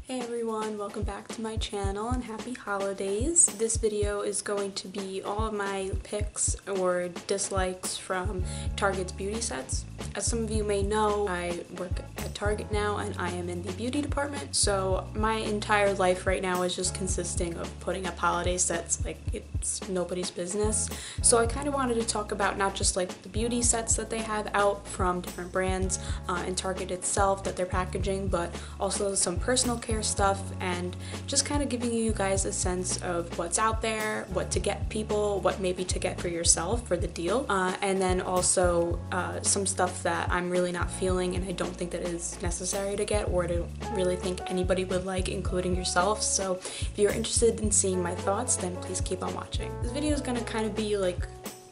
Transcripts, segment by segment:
Hey everyone, welcome back to my channel and happy holidays. This video is going to be all of my picks or dislikes from Target's beauty sets. As some of you may know, I work at Target now and I am in the beauty department, so my entire life right now is just consisting of putting up holiday sets like it's nobody's business. So I kind of wanted to talk about not just like the beauty sets that they have out from different brands and Target itself that they're packaging, but also some personal care stuff and just kind of giving you guys a sense of what's out there, what to get people, what maybe to get for yourself for the deal, and then also some stuff that I'm really not feeling and I don't think that is necessary to get or I don't really think anybody would like, including yourself. So if you're interested in seeing my thoughts, then please keep on watching. This video is gonna kind of be like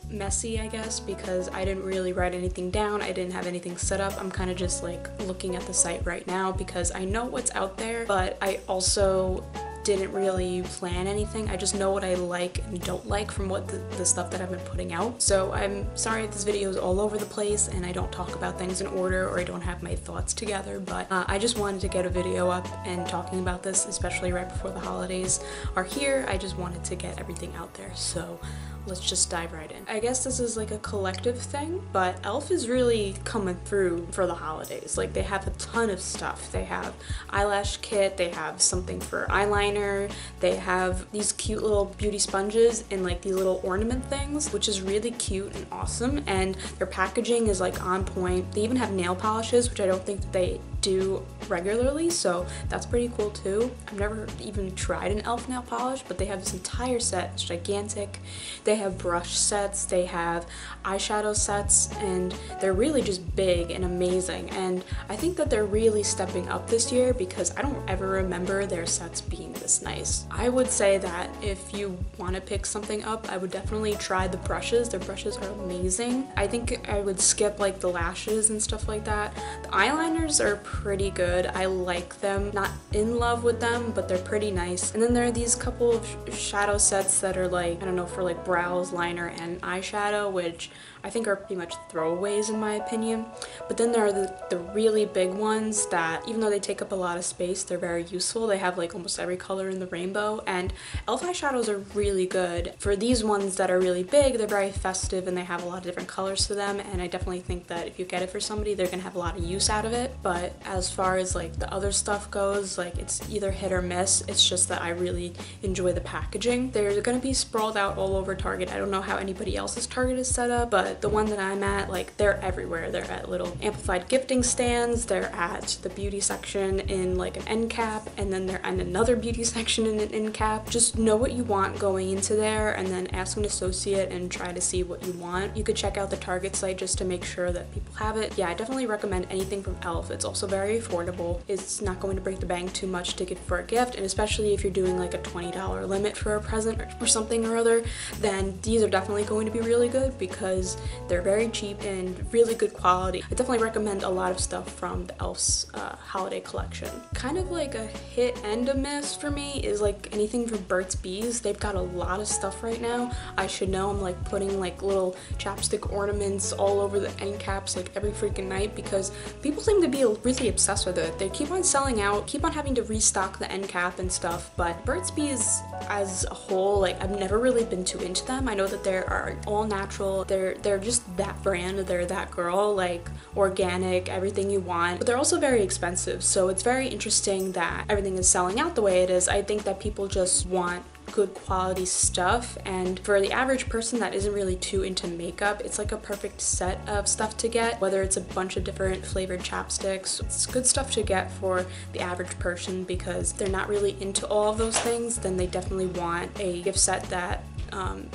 messy, I guess, because I didn't really write anything down. I didn't have anything set up. I'm kind of just like looking at the site right now because I know what's out there, but I also didn't really plan anything. I just know what I like and don't like from what the stuff that I've been putting out. So I'm sorry if this video is all over the place and I don't talk about things in order or I don't have my thoughts together, but I just wanted to get a video up and talking about this, especially right before the holidays are here. I just wanted to get everything out there. So let's just dive right in. I guess this is like a collective thing, but e.l.f. is really coming through for the holidays. Like they have a ton of stuff. They have eyelash kit, they have something for eyeliner, they have these cute little beauty sponges and like these little ornament things, which is really cute and awesome, and their packaging is like on point. They even have nail polishes, which I don't think that they do regularly, so that's pretty cool too. I've never even tried an e.l.f. nail polish, but they have this entire set. It's gigantic. They have brush sets, they have eyeshadow sets, and they're really just big and amazing, and I think that they're really stepping up this year because I don't ever remember their sets being this nice. I would say that if you want to pick something up, I would definitely try the brushes. Their brushes are amazing. I think I would skip like the lashes and stuff like that. The eyeliners are pretty good. I like them. Not in love with them, but they're pretty nice. And then there are these couple of shadow sets that are like, I don't know, for like brows, liner, and eyeshadow, which I think are pretty much throwaways in my opinion. But then there are the really big ones that, even though they take up a lot of space, they're very useful. They have like almost every color in the rainbow, and e.l.f. eyeshadows are really good. For these ones that are really big, they're very festive and they have a lot of different colors to them, and I definitely think that if you get it for somebody, they're gonna have a lot of use out of it. But as far as like the other stuff goes, like it's either hit or miss. It's just that I really enjoy the packaging. They're gonna be sprawled out all over Target. I don't know how anybody else's Target is set up, but the one that I'm at, like they're everywhere. They're at little amplified gifting stands, they're at the beauty section in like an end cap, and then they're in another beauty section in an end cap. Just know what you want going into there and then ask an associate and try to see what you want. You could check out the Target site just to make sure that people have it. Yeah, I definitely recommend anything from e.l.f. It's also very affordable. It's not going to break the bank too much to get for a gift, and especially if you're doing like a $20 limit for a present or something or other, then these are definitely going to be really good because they're very cheap and really good quality. I definitely recommend a lot of stuff from the e.l.f.'s holiday collection. Kind of like a hit and a miss for me is like anything from Burt's Bees. They've got a lot of stuff right now. I should know. I'm like putting like little chapstick ornaments all over the end caps like every freaking night because people seem to be really obsessed with it. They keep on selling out, keep on having to restock the end cap and stuff, but Burt's Bees as a whole, like I've never really been too into them. I know that they are all natural. They're just that brand. They're that girl, like organic, everything you want, but they're also very expensive. So it's very interesting that everything is selling out the way it is. I think that people just want good quality stuff, and for the average person that isn't really too into makeup, it's like a perfect set of stuff to get. Whether it's a bunch of different flavored chapsticks, it's good stuff to get for the average person because they're not really into all of those things. Then they definitely want a gift set that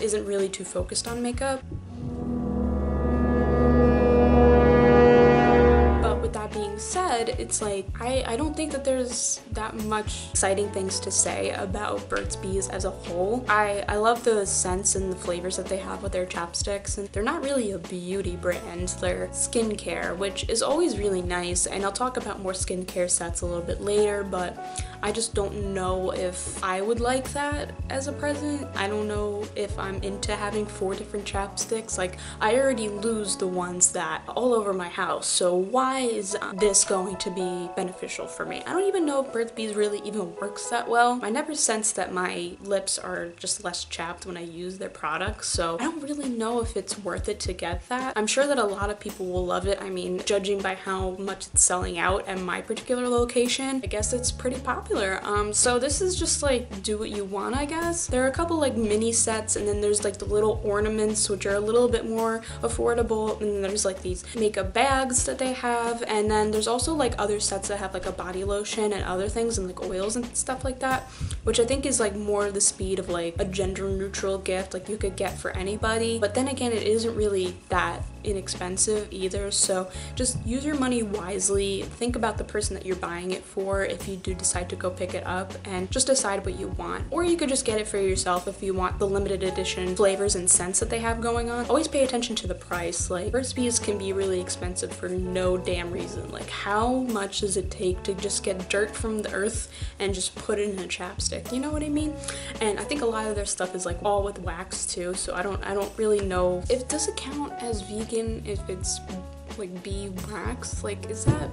isn't really too focused on makeup. With that being said, it's like I don't think that there's that much exciting things to say about Burt's Bees as a whole. I love the scents and the flavors that they have with their chapsticks, and they're not really a beauty brand. They're skincare, which is always really nice, and I'll talk about more skincare sets a little bit later, but I just don't know if I would like that as a present. I don't know if I'm into having 4 different chapsticks. Like, I already lose the ones that all over my house, so why is this going to be beneficial for me? I don't even know if Burt's Bees really even works that well. I never sense that my lips are just less chapped when I use their products, so I don't really know if it's worth it to get that. I'm sure that a lot of people will love it. I mean, judging by how much it's selling out at my particular location, I guess it's pretty popular. So this is just like do what you want, I guess. There are a couple like mini sets, and then there's like the little ornaments, which are a little bit more affordable, and then there's like these makeup bags that they have, and then there's also like other sets that have like a body lotion and other things and like oils and stuff like that, which I think is like more the speed of like a gender neutral gift like you could get for anybody. But then again, it isn't really that inexpensive either, so just use your money wisely. Think about the person that you're buying it for if you do decide to go pick it up, and just decide what you want. Or you could just get it for yourself if you want the limited edition flavors and scents that they have going on. Always pay attention to the price. Like, Burt's Bees can be really expensive for no damn reason. Like, how much does it take to just get dirt from the earth and just put it in a chapstick? You know what I mean? And I think a lot of their stuff is like all with wax too, so I don't really know if does it count as vegan if it's like bee wax. Like, is that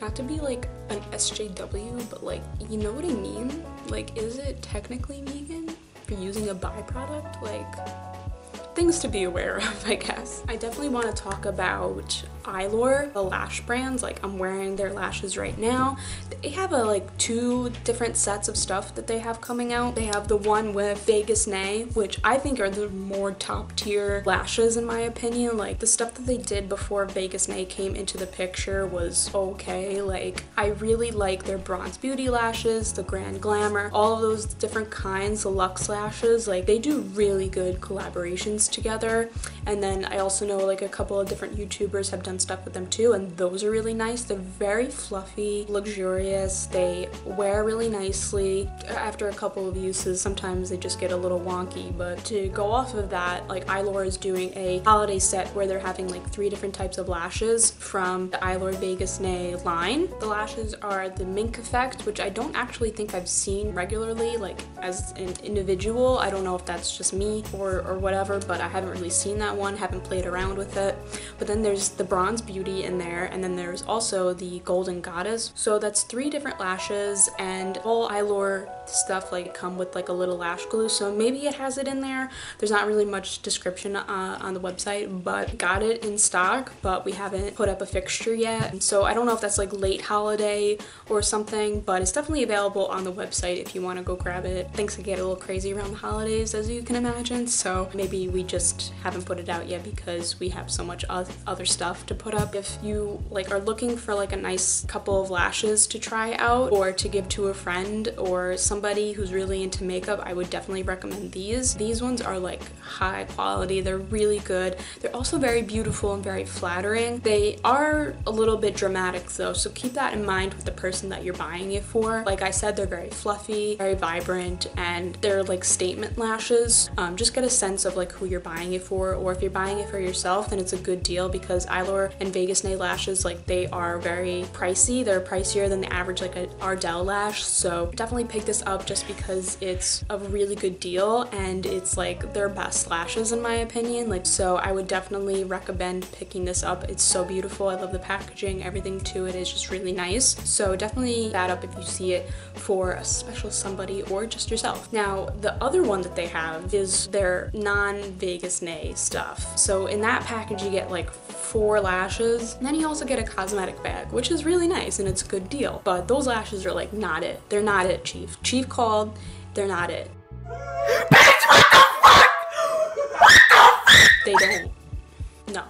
not to be like an SJW, but like, you know what I mean? Like, is it technically vegan for using a byproduct? Like, things to be aware of, I guess. I definitely want to talk about Eyelure, the lash brands. Like, I'm wearing their lashes right now. They have like 2 different sets of stuff that they have coming out. They have the one with Vegas Nay, which I think are the more top tier lashes in my opinion. Like, the stuff that they did before Vegas Nay came into the picture was okay. Like, I really like their Bronze Beauty lashes, the Grand Glamour, all of those different kinds, the Luxe lashes. Like, they do really good collaborations together. And then I also know like a couple of different YouTubers have done stuff with them too, and those are really nice. They're very fluffy, luxurious, they wear really nicely. After a couple of uses, sometimes they just get a little wonky, but to go off of that, like, Eyelure is doing a holiday set where they're having like 3 different types of lashes from the Eyelure Vegas Nay line. The lashes are the Mink Effect, which I don't actually think I've seen regularly, like as an individual. I don't know if that's just me or whatever, but I haven't really seen that one, haven't played around with it. But then there's the Bronze Beauty in there, and then there's also the Golden Goddess. So that's 3 different lashes, and all Eyelure stuff like come with like a little lash glue, so maybe it has it in there. There's not really much description on the website, but got it in stock, but we haven't put up a fixture yet. And so I don't know if that's like late holiday or something, but it's definitely available on the website if you want to go grab it. Things can get a little crazy around the holidays, as you can imagine, so maybe we just haven't put it out yet because we have so much other stuff to put up. If you like are looking for like a nice couple of lashes to try out or to give to a friend or somebody who's really into makeup, I would definitely recommend these. These ones are like high quality, they're really good. They're also very beautiful and very flattering. They are a little bit dramatic though, so keep that in mind with the person that you're buying it for. Like I said, they're very fluffy, very vibrant, and they're like statement lashes. Just get a sense of like who you're buying it for, or if you're buying it for yourself, then it's a good deal because Eyelure and Vegas Nay lashes, like, they are very pricey. They're pricier than the average like an Ardell lash, so definitely pick this up just because it's a really good deal and it's like their best lashes in my opinion. Like, so I would definitely recommend picking this up. It's so beautiful. I love the packaging. Everything to it is just really nice, so definitely that up if you see it for a special somebody or just yourself. Now, the other one that they have is their non-Vegas Nay stuff. So in that package you get like 4 lashes, and then you also get a cosmetic bag, which is really nice and it's a good deal. But those lashes are like not it. They're not it, Chief. Chief called. They're not it. Bitch, what the fuck? What the fuck? They don't. No.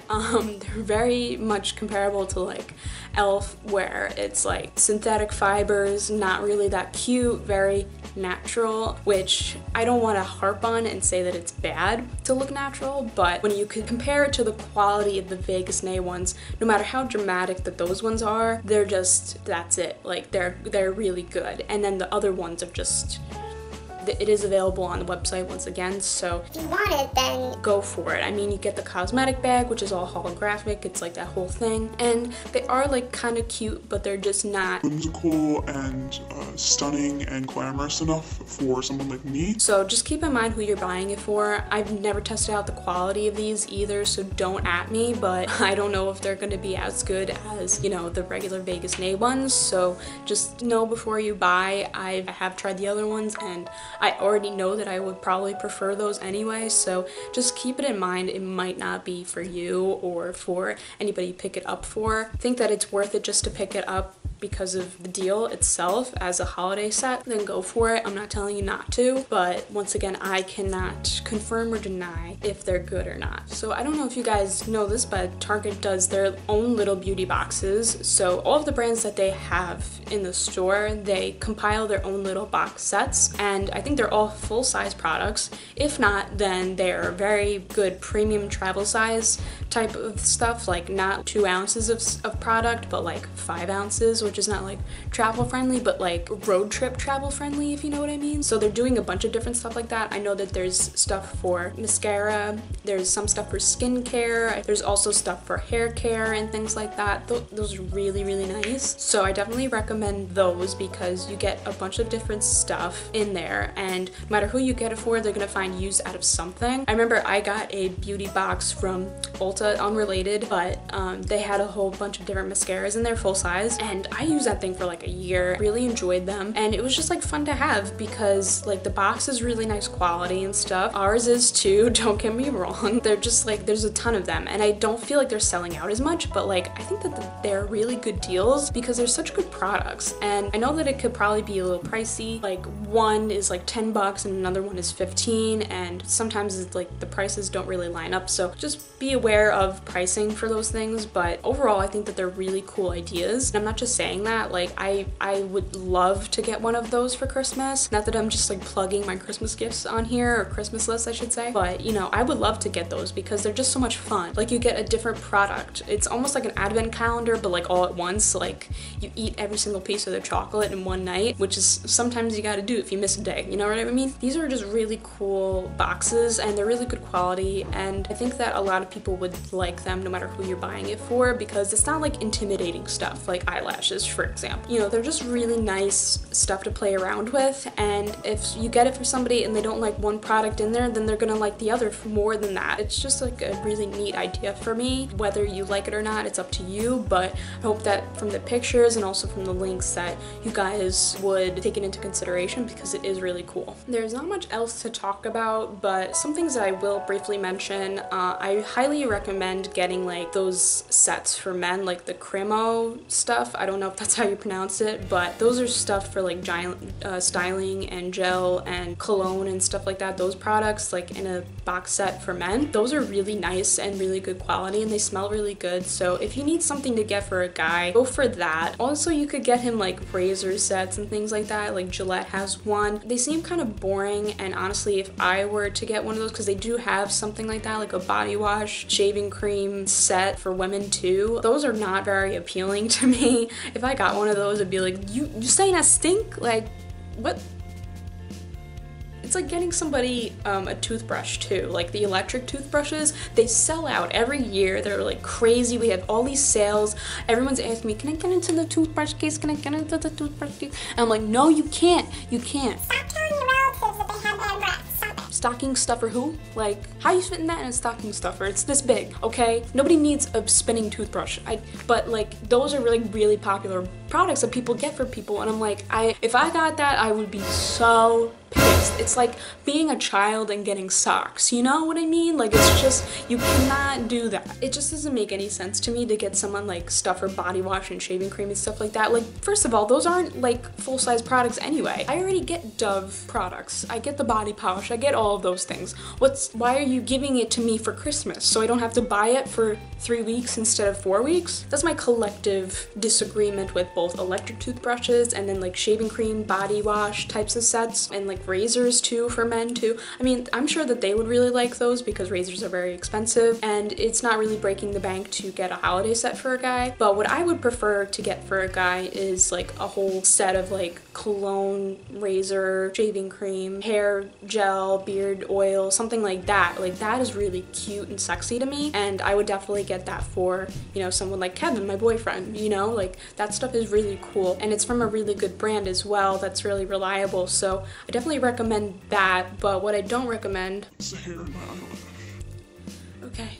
They're very much comparable to like e.l.f., where it's like synthetic fibers, not really that cute, very natural, which I don't want to harp on and say that it's bad to look natural, but when you could compare it to the quality of the Vegas Nay ones, no matter how dramatic that those ones are, they're just, that's it. Like, they're really good. And then the other ones are just it is available on the website once again, so if you want it, then go for it. I mean, you get the cosmetic bag, which is all holographic, it's like that whole thing, and they are like kind of cute, but they're just not whimsical and stunning and glamorous enough for someone like me. So just keep in mind who you're buying it for. I've never tested out the quality of these either, so don't at me, but I don't know if they're going to be as good as, you know, the regular Vegas Nay ones, so just know before you buy. I have tried the other ones and I already know that I would probably prefer those anyway, so just keep it in mind. It might not be for you or for anybody you pick it up for. I think that it's worth it just to pick it up because of the deal itself as a holiday set, then go for it. I'm not telling you not to, but once again, I cannot confirm or deny if they're good or not. So I don't know if you guys know this, but Target does their own little beauty boxes. So all of the brands that they have in the store, they compile their own little box sets, and I think they're all full-size products. If not, then they're very good premium travel size type of stuff, like not 2 ounces of product, but like 5 ounces, which is not like travel friendly, but like road trip travel friendly, if you know what I mean. So they're doing a bunch of different stuff like that. I know that there's stuff for mascara, there's some stuff for skincare, there's also stuff for hair care and things like that. Those are really, really nice. So I definitely recommend those because you get a bunch of different stuff in there, and no matter who you get it for, they're gonna find use out of something. I remember I got a beauty box from Ulta, unrelated, but they had a whole bunch of different mascaras in there, full size, and I used that thing for like a year. Really enjoyed them, and it was just like fun to have because like the box is really nice quality and stuff. Ours is too, don't get me wrong. They're just like, there's a ton of them, and I don't feel like they're selling out as much, but like I think that they're really good deals because they're such good products. And I know that it could probably be a little pricey, like one is like 10 bucks and another one is 15, and sometimes it's like the prices don't really line up, so just be aware of pricing for those things. But overall, I think that they're really cool ideas, and I'm not just saying that. Like I would love to get one of those for Christmas. Not that I'm just like plugging my Christmas gifts on here, or Christmas list I should say, but you know, I would love to get those because they're just so much fun. Like you get a different product. It's almost like an advent calendar, but like all at once. Like you eat every single piece of the chocolate in one night, which is sometimes you gotta do if you miss a day, you know what I mean? These are just really cool boxes, and they're really good quality, and I think that a lot of people would like them no matter who you're buying it for, because it's not like intimidating stuff like eyelashes, for example. You know, they're just really nice stuff to play around with, and if you get it for somebody and they don't like one product in there, then they're gonna like the other for more than that. It's just like a really neat idea for me. Whether you like it or not, it's up to you, but I hope that from the pictures and also from the links that you guys would take it into consideration because it is really cool. There's not much else to talk about, but some things that I will briefly mention. I highly recommend getting like those sets for men, like the Cremo stuff. I don't know if that's how you pronounce it, but those are stuff for like giant styling and gel and cologne and stuff like that. Those products like in a box set for men, those are really nice and really good quality, and they smell really good. So if you need something to get for a guy, go for that. Also, you could get him like razor sets and things like that. Like Gillette has one. They seem kind of boring, and honestly, if I were to get one of those, because they do have something like that, like a body wash, shaving cream set for women too, those are not very appealing to me. If I got one of those, I'd be like, you saying I stink? Like, what? It's like getting somebody a toothbrush too. Like the electric toothbrushes, they sell out every year. They're like crazy. We have all these sales. Everyone's asking me, can I get into the toothbrush case? Can I get into the toothbrush case? And I'm like, no, you can't. You can't. stop telling your relatives that they have bad breath. Stop it. Stocking stuffer who? Like, how you fitting that in a stocking stuffer? It's this big, okay? Nobody needs a spinning toothbrush. But like, those are really, really popular products that people get for people, and I'm like, if I got that, I would be so pissed. It's like being a child and getting socks, you know what I mean? Like, it's just, you cannot do that. It just doesn't make any sense to me to get someone like stuffer body wash and shaving cream and stuff like that. Like, first of all, those aren't like full-size products anyway. I already get Dove products. I get the body polish. I get all of those things. Why are you giving it to me for Christmas? So I don't have to buy it for 3 weeks instead of 4 weeks? That's my collective disagreement with both electric toothbrushes and then like shaving cream, body wash types of sets, and like razors too for men too. I mean, I'm sure that they would really like those because razors are very expensive and it's not really breaking the bank to get a holiday set for a guy. But what I would prefer to get for a guy is like a whole set of like cologne, razor, shaving cream, hair gel, beard oil, something like that. Like that is really cute and sexy to me, and I would definitely get that for, you know, someone like Kevin, my boyfriend, you know, like that stuff is really cool and it's from a really good brand as well that's really reliable. So I definitely recommend that. But what I don't recommend, It's the hair in my eyelash. okay,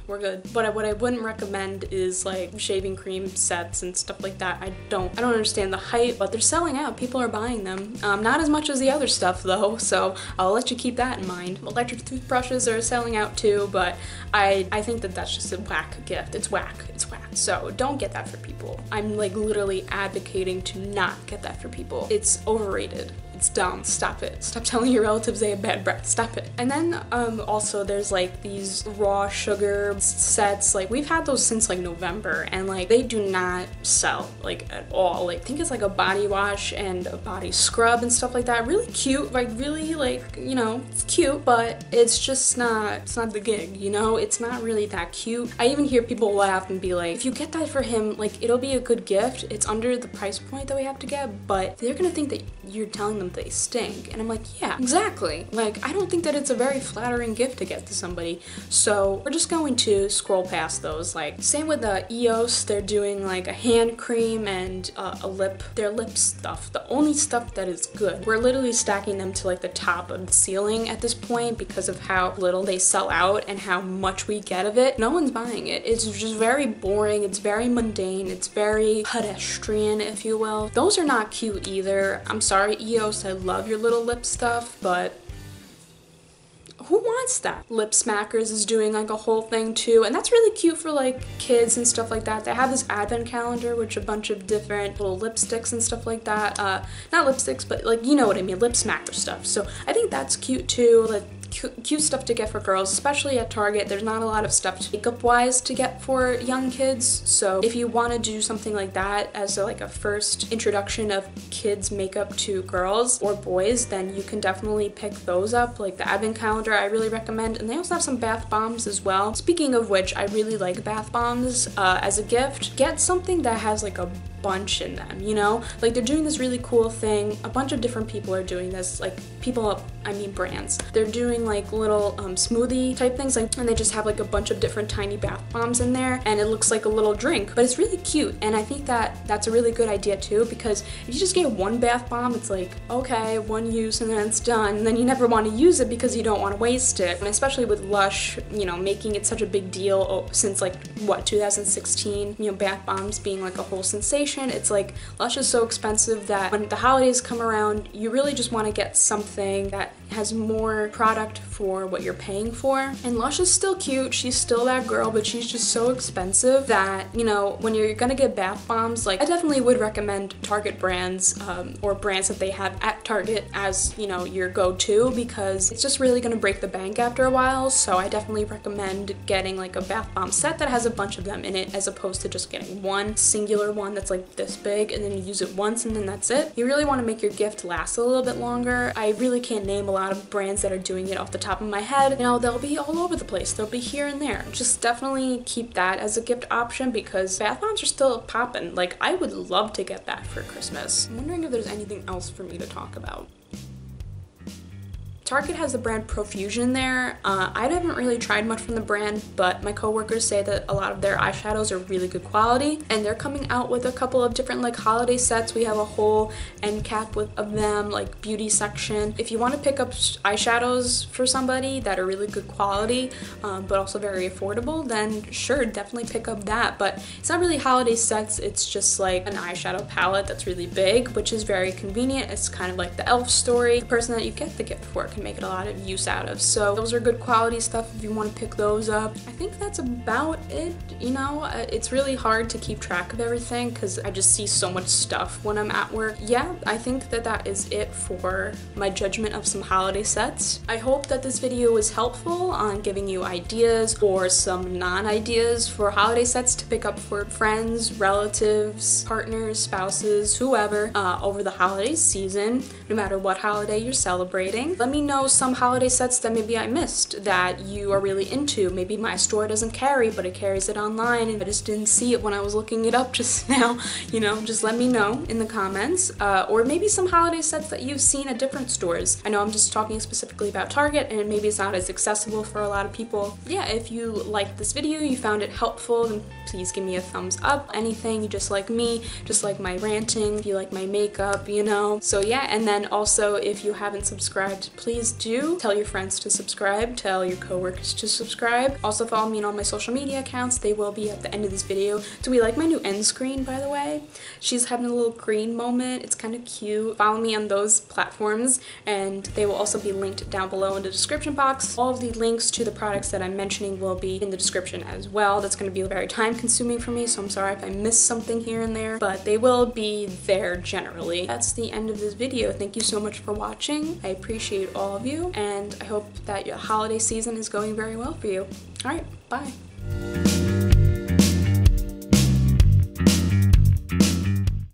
we're good. But what I wouldn't recommend is like shaving cream sets and stuff like that. I don't understand the hype, but they're selling out. People are buying them. Not as much as the other stuff though, so I'll let you keep that in mind. Electric toothbrushes are selling out too, but I think that that's just a whack gift. It's whack. It's whack. So don't get that for people. I'm like literally advocating to not get that for people. It's overrated. It's dumb. Stop it. Stop telling your relatives they have bad breath. Stop it. And then also there's like these raw sugar sets. Like we've had those since like November, and like they do not sell like at all. Like I think it's like a body wash and a body scrub and stuff like that. Really cute, like really like, you know, it's cute, but it's just not, it's not the gig, you know? It's not really that cute. I even hear people laugh and be like, if you get that for him, like it'll be a good gift. It's under the price point that we have to get, but they're gonna think that you're telling them they stink. And I'm like, yeah, exactly. Like, I don't think that it's a very flattering gift to get to somebody. So we're just going to scroll past those. Like, same with the EOS, they're doing like a hand cream and their lip stuff. The only stuff that is good. We're literally stacking them to like the top of the ceiling at this point because of how little they sell out and how much we get of it. No one's buying it. It's just very boring. It's very mundane. It's very pedestrian, if you will. Those are not cute either. I'm sorry, EOS, I love your little lip stuff, but who wants that? Lip Smackers is doing like a whole thing too, and that's really cute for like kids and stuff like that. They have this advent calendar which a bunch of different little lipsticks and stuff like that. Not lipsticks, but like, you know what I mean, lip smacker stuff. So I think that's cute too. Like cute stuff to get for girls, especially at Target. There's not a lot of stuff makeup wise to get for young kids, so if you want to do something like that as like a first introduction of kids makeup to girls or boys, then you can definitely pick those up. Like the advent calendar I really recommend, and they also have some bath bombs as well. Speaking of which, I really like bath bombs as a gift. Get something that has like a bunch in them, you know? Like they're doing this really cool thing. A bunch of different people are doing this, like brands. They're doing like little smoothie type things, like, and they just have like a bunch of different tiny bath bombs in there, and it looks like a little drink, but it's really cute. And I think that that's a really good idea too, because if you just get one bath bomb, it's like, okay, one use and then it's done, and then you never want to use it because you don't want to waste it. And especially with Lush, you know, making it such a big deal since like what, 2016, you know, bath bombs being like a whole sensation. It's like Lush is so expensive that when the holidays come around, you really just want to get something that has more product for what you're paying for. And Lush is still cute, she's still that girl, but she's just so expensive that, you know, when you're gonna get bath bombs, like I definitely would recommend Target brands or brands that they have at Target as, you know, your go-to, because it's just really gonna break the bank after a while. So I definitely recommend getting like a bath bomb set that has a bunch of them in it, as opposed to just getting one singular one that's like this big and then you use it once and then that's it. You really want to make your gift last a little bit longer. I really can't name a lot of brands that are doing it off the top of my head. You know, they'll be all over the place. They'll be here and there. Just definitely keep that as a gift option, because bath bombs are still popping. Like, I would love to get that for Christmas. I'm wondering if there's anything else for me to talk about. Target has the brand Profusion there. I haven't really tried much from the brand, but my coworkers say that a lot of their eyeshadows are really good quality, and they're coming out with a couple of different like holiday sets. We have a whole end cap of them, like beauty section. If you want to pick up eyeshadows for somebody that are really good quality, but also very affordable, then sure, definitely pick up that. But it's not really holiday sets, it's just like an eyeshadow palette that's really big, which is very convenient. It's kind of like the elf story. The person that you get the gift for can make it a lot of use out of. So those are good quality stuff if you want to pick those up. I think that's about it, you know. It's really hard to keep track of everything because I just see so much stuff when I'm at work. Yeah, I think that is it for my judgment of some holiday sets. I hope that this video was helpful on giving you ideas or some non-ideas for holiday sets to pick up for friends, relatives, partners, spouses, whoever, over the holiday season, no matter what holiday you're celebrating. Let me know some holiday sets that maybe I missed that you are really into. Maybe my store doesn't carry, but it carries it online and I just didn't see it when I was looking it up just now. You know, just let me know in the comments. Or maybe some holiday sets that you've seen at different stores. I know I'm just talking specifically about Target and maybe it's not as accessible for a lot of people. Yeah, if you liked this video, you found it helpful, then please give me a thumbs up. Anything you just like me, just like my ranting, if you like my makeup, you know. So yeah, and then also if you haven't subscribed, please do. Tell your friends to subscribe, tell your coworkers to subscribe. Also follow me on all my social media accounts. They will be at the end of this video. Do we like my new end screen, by the way? She's having a little green moment. It's kind of cute. Follow me on those platforms and they will also be linked down below in the description box. All of the links to the products that I'm mentioning will be in the description as well. That's going to be very time consuming for me, so I'm sorry if I missed something here and there, but they will be there generally. That's the end of this video. Thank you so much for watching. I appreciate all of you and I hope that your holiday season is going very well for you. Alright, bye.